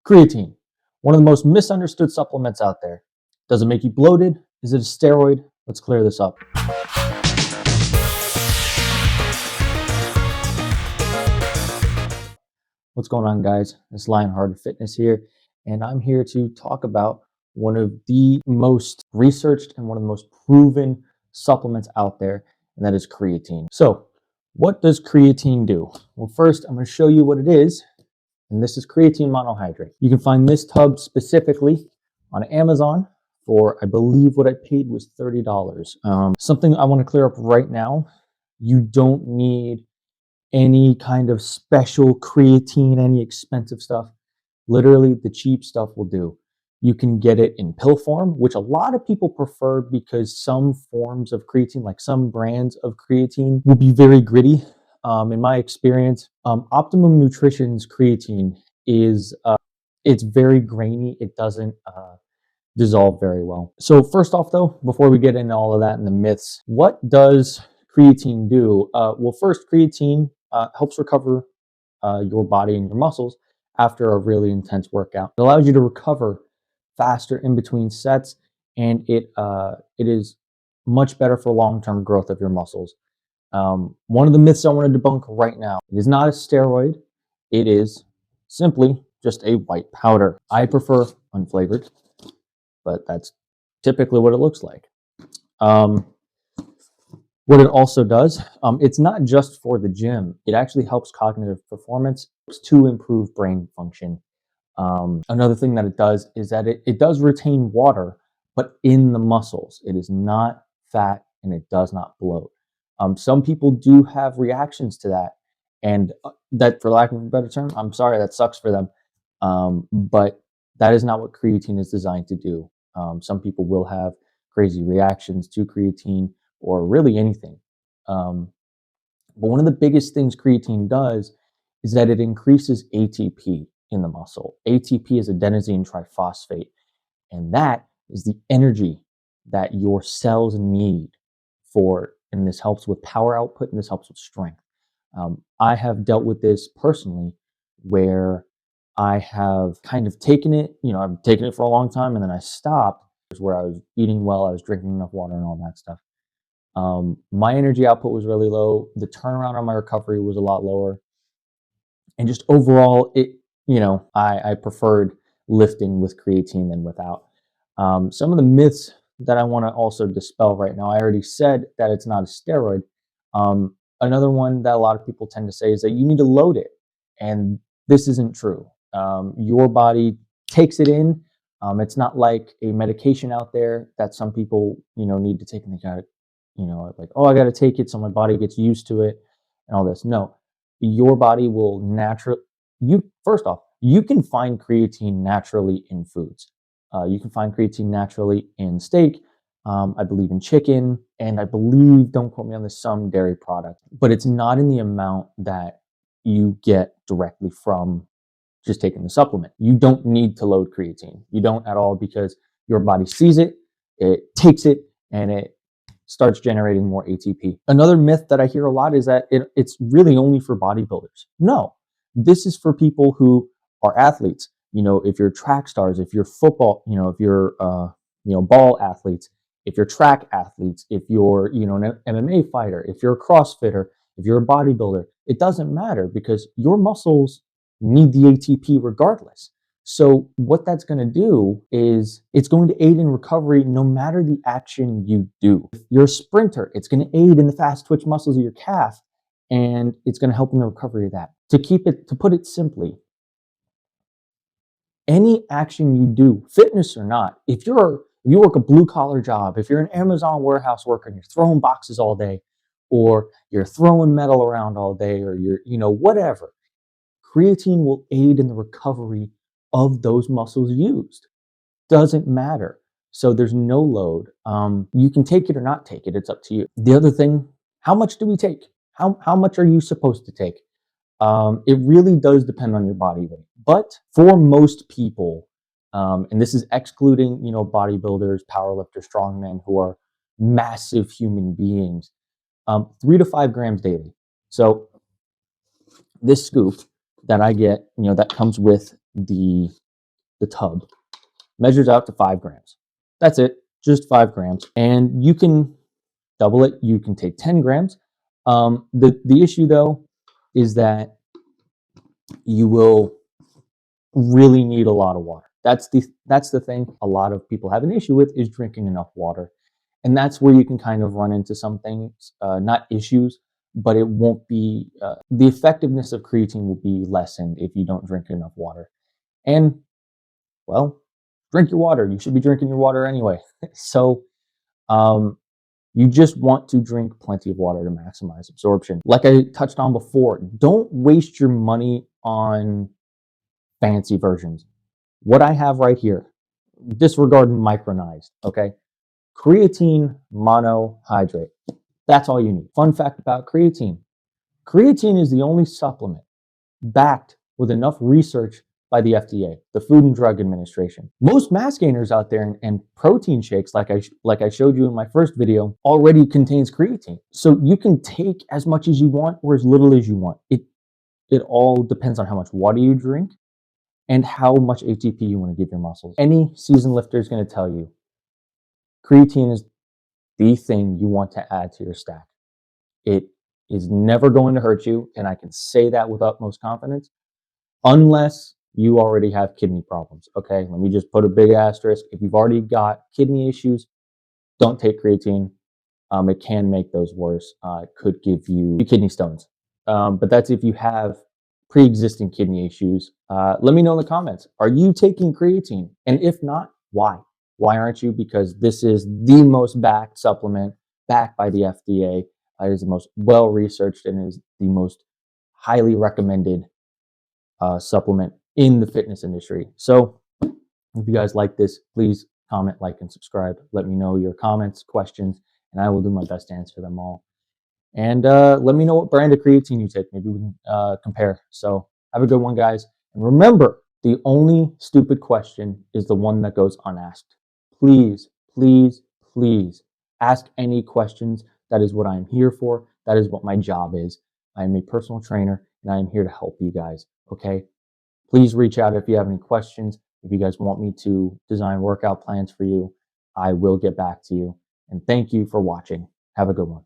Creatine, one of the most misunderstood supplements out there. Does it make you bloated? Is it a steroid? Let's clear this up. What's going on, guys? It's Lionhearted Fitness here, and I'm here to talk about one of the most researched and one of the most proven supplements out there, and that is creatine. So, what does creatine do? Well, first, I'm going to show you what it is, and this is creatine monohydrate. You can find this tub specifically on Amazon for, I believe what I paid was $30. Something I want to clear up right now, you don't need any kind of special creatine, any expensive stuff. Literally, the cheap stuff will do. You can get it in pill form, which a lot of people prefer because some forms of creatine, like some brands of creatine, will be very gritty. In my experience, Optimum Nutrition's creatine is it's very grainy. It doesn't dissolve very well. So first off, though, before we get into all of that and the myths, what does creatine do? Well, first, creatine helps recover your body and your muscles after a really intense workout. It allows you to recover faster in between sets, and it is much better for long-term growth of your muscles. One of the myths I want to debunk right now: it is not a steroid. It is simply just a white powder. I prefer unflavored, but that's typically what it looks like. What it also does, it's not just for the gym. It actually helps cognitive performance to improve brain function. Another thing that it does is that it does retain water, but in the muscles. It is not fat and it does not bloat. Some people do have reactions to that, and that, for lack of a better term, I'm sorry, that sucks for them. But that is not what creatine is designed to do. Some people will have crazy reactions to creatine or really anything. But one of the biggest things creatine does is that it increases ATP in the muscle. ATP is adenosine triphosphate, and that is the energy that your cells need for, and this helps with power output and this helps with strength. I have dealt with this personally where I have kind of taken it, I've taken it for a long time and then I stopped, where I was eating well, I was drinking enough water and all that stuff. My energy output was really low. The turnaround on my recovery was a lot lower. And just overall, I preferred lifting with creatine than without. Some of the myths that I want to also dispel right now, I already said that it's not a steroid. Another one that a lot of people tend to say is that you need to load it. And this isn't true. Your body takes it in. It's not like a medication out there that some people, need to take, and they got it, like, oh, I got to take it so my body gets used to it and all this. No, your body will naturally, first off, you can find creatine naturally in foods. You can find creatine naturally in steak, I believe in chicken, and I believe, don't quote me on this, some dairy product, but it's not in the amount that you get directly from just taking the supplement. You don't need to load creatine. You don't at all, because your body sees it, it takes it, and it starts generating more ATP. Another myth that I hear a lot is that it's really only for bodybuilders. No, this is for people who are athletes. If you're track stars, if you're football, if you're ball athletes, if you're track athletes, if you're an MMA fighter, if you're a CrossFitter, if you're a bodybuilder, it doesn't matter, because your muscles need the ATP regardless. So what that's going to do is it's going to aid in recovery no matter the action you do. If you're a sprinter, it's going to aid in the fast twitch muscles of your calf, and it's going to help in the recovery of that. To put it simply, any action you do, fitness or not, if you work a blue collar job, if you're an Amazon warehouse worker and you're throwing boxes all day, or you're throwing metal around all day, or you're, whatever, creatine will aid in the recovery of those muscles used. Doesn't matter. So there's no load. You can take it or not take it. It's up to you. The other thing, how much do we take? How much are you supposed to take? It really does depend on your body weight. But for most people, and this is excluding, bodybuilders, powerlifters, strongmen, who are massive human beings, 3 to 5 grams daily. So this scoop that I get, that comes with the the tub, measures out to 5 grams. That's it, just 5 grams. And you can double it. You can take 10 grams. The issue though is that you will really need a lot of water. That's the thing a lot of people have an issue with, is drinking enough water. And that's where you can kind of run into some things, not issues, but it won't be, the effectiveness of creatine will be lessened if you don't drink enough water. And, well, drink your water. You should be drinking your water anyway. So, um, you just want to drink plenty of water to maximize absorption. Like I touched on before, don't waste your money on fancy versions. What I have right here, disregarding micronized, okay? Creatine monohydrate. That's all you need. Fun fact about creatine. Creatine is the only supplement backed with enough research by the FDA, the Food and Drug Administration. Most mass gainers out there and protein shakes, like I showed you in my first video, already contains creatine. So you can take as much as you want or as little as you want. It all depends on how much water you drink and how much ATP you want to give your muscles. Any seasoned lifter is going to tell you creatine is the thing you want to add to your stack. It is never going to hurt you, and I can say that with utmost confidence, unless you already have kidney problems. Okay, let me just put a big asterisk. If you've already got kidney issues, don't take creatine. It can make those worse. It could give you kidney stones. But that's if you have pre-existing kidney issues. Let me know in the comments. Are you taking creatine? And if not, why? Why aren't you? Because this is the most backed supplement, backed by the FDA. It is the most well-researched and is the most highly recommended supplement in the fitness industry. So if you guys like this, please comment, like, and subscribe. Let me know your comments, questions, and I will do my best to answer them all. And let me know what brand of creatine you take. Maybe we can compare. So have a good one, guys. And remember, the only stupid question is the one that goes unasked. Please, please, please ask any questions. That is what I'm here for. That is what my job is. I am a personal trainer and I am here to help you guys. Okay? Please reach out if you have any questions. If you guys want me to design workout plans for you, I will get back to you. And thank you for watching. Have a good one.